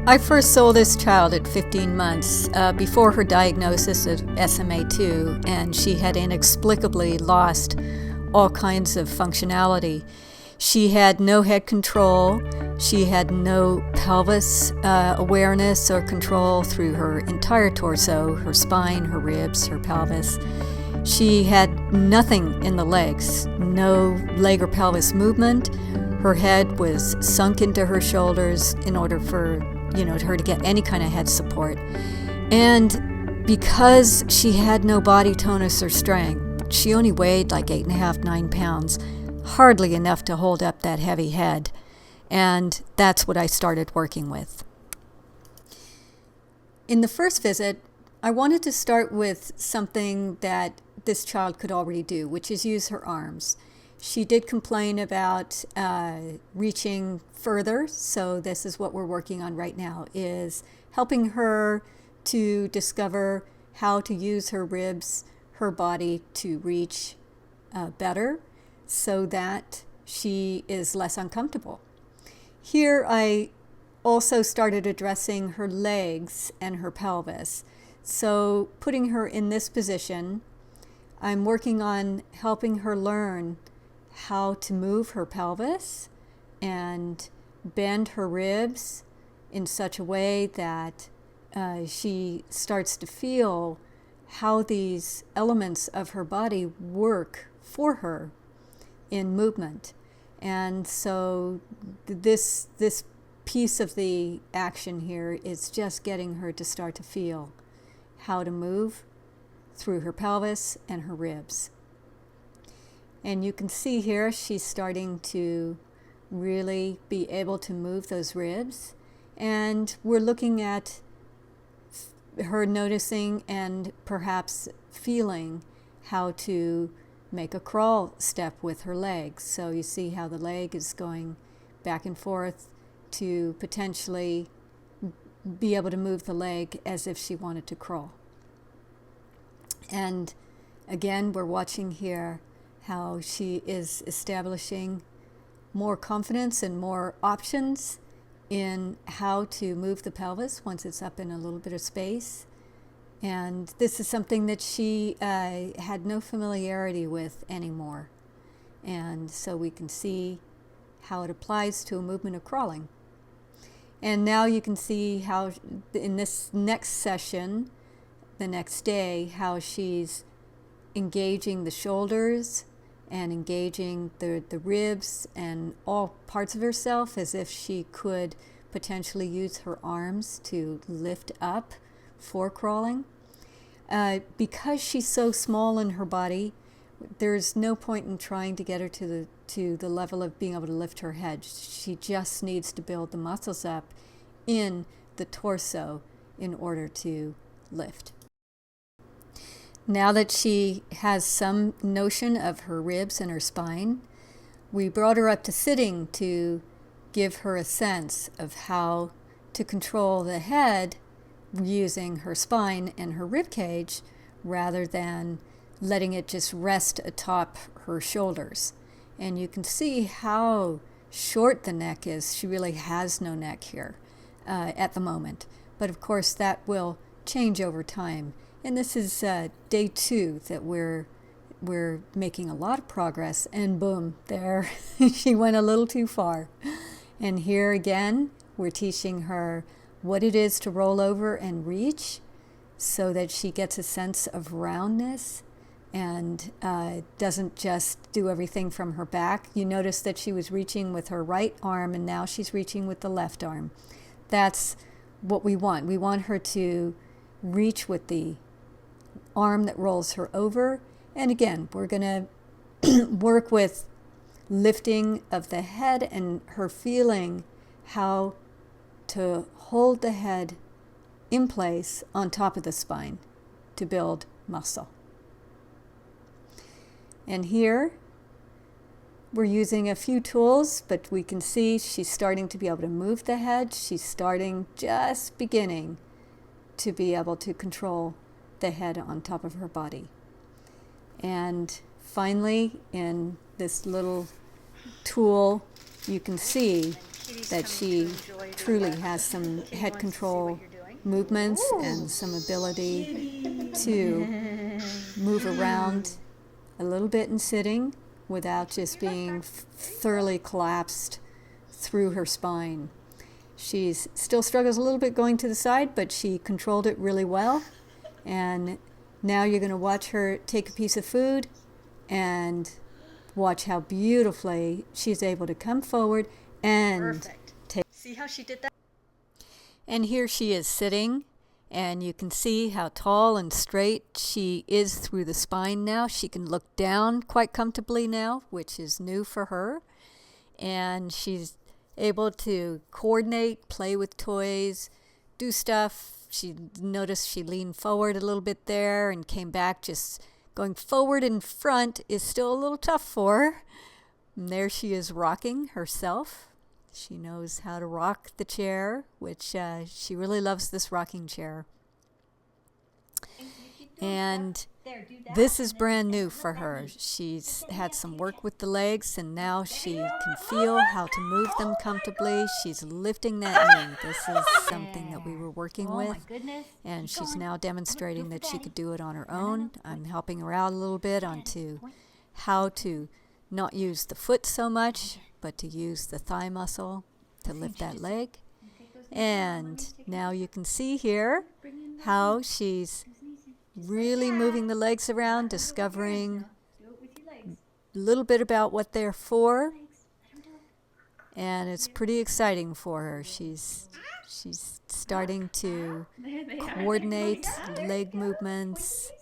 I first saw this child at 15 months before her diagnosis of SMA2, and she had inexplicably lost all kinds of functionality. She had no head control. She had no pelvis awareness or control through her entire torso, her spine, her ribs, her pelvis. She had nothing in the legs, no leg or pelvis movement. Her head was sunk into her shoulders in order for her to get any kind of head support. And because she had no body tonus or strength, she only weighed like 8.5, 9 pounds, hardly enough to hold up that heavy head. And that's what I started working with. In the first visit, I wanted to start with something that this child could already do, which is use her arms. She did complain about reaching further, so this is what we're working on right now, is helping her to discover how to use her ribs, her body to reach better so that she is less uncomfortable. Here I also started addressing her legs and her pelvis. So putting her in this position, I'm working on helping her learn how to move her pelvis and bend her ribs in such a way that she starts to feel how these elements of her body work for her in movement. And so this piece of the action here is just getting her to start to feel how to move through her pelvis and her ribs. And you can see here she's starting to really be able to move those ribs. And we're looking at her noticing and perhaps feeling how to make a crawl step with her legs. So you see how the leg is going back and forth to potentially be able to move the leg as if she wanted to crawl. And again, we're watching here how she is establishing more confidence and more options in how to move the pelvis once it's up in a little bit of space. And this is something that she had no familiarity with anymore. And so we can see how it applies to a movement of crawling. And now you can see how in this next session, the next day, how she's engaging the shoulders and engaging the ribs and all parts of herself as if she could potentially use her arms to lift up for crawling. Because she's so small in her body, there's no point in trying to get her to the level of being able to lift her head. She just needs to build the muscles up in the torso in order to lift. Now that she has some notion of her ribs and her spine, we brought her up to sitting to give her a sense of how to control the head using her spine and her rib cage rather than letting it just rest atop her shoulders. And you can see how short the neck is. She really has no neck here at the moment. But of course that will change over time. And this is day 2 that we're making a lot of progress, and boom, there she went a little too far. And here again, we're teaching her what it is to roll over and reach so that she gets a sense of roundness and doesn't just do everything from her back. You notice that she was reaching with her right arm and now she's reaching with the left arm. That's what we want. We want her to reach with the arm that rolls her over. And again, we're going to work with lifting of the head and her feeling how to hold the head in place on top of the spine to build muscle. And here we're using a few tools, but we can see she's starting to be able to move the head. She's just beginning to be able to control the head on top of her body. And finally, in this little tool, you can see that she truly has some head control movements and some ability to move around a little bit in sitting without just being thoroughly collapsed through her spine. She still struggles a little bit going to the side, but she controlled it really well. And now you're going to watch her take a piece of food and watch how beautifully she's able to come forward and take. See how she did that? And here she is sitting, and you can see how tall and straight she is through the spine now. She can look down quite comfortably now, which is new for her. And she's able to coordinate, play with toys, do stuff. She noticed she leaned forward a little bit there and came back. Just going forward in front is still a little tough for her. And there she is rocking herself. She knows how to rock the chair, which she really loves this rocking chair. And this is brand new for her. She's had some work with the legs, and now she can feel how to move them comfortably. She's lifting that knee. This is something that we were working with, and she's now demonstrating that she could do it on her own. I'm helping her out a little bit onto how to not use the foot so much, but to use the thigh muscle to lift that leg. And now you can see here how she's really moving the legs around, discovering a little bit about what they're for, and it's pretty exciting for her. She's starting to coordinate leg movements,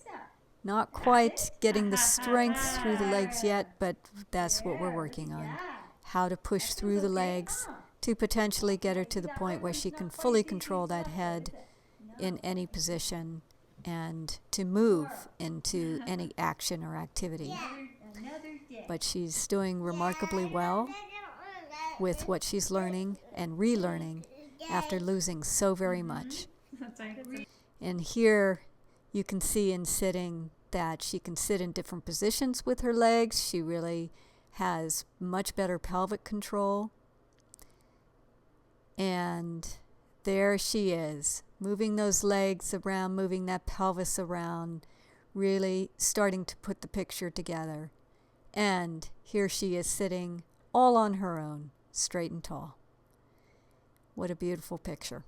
not quite getting the strength through the legs yet, but that's what we're working on, how to push through the legs to potentially get her to the point where she can fully control that head in any position and to move into any action or activity. But she's doing remarkably well with what she's learning and relearning after losing so very much. And here you can see in sitting that she can sit in different positions with her legs. She really has much better pelvic control. And there she is, moving those legs around, moving that pelvis around, really starting to put the picture together. And here she is sitting all on her own, straight and tall. What a beautiful picture.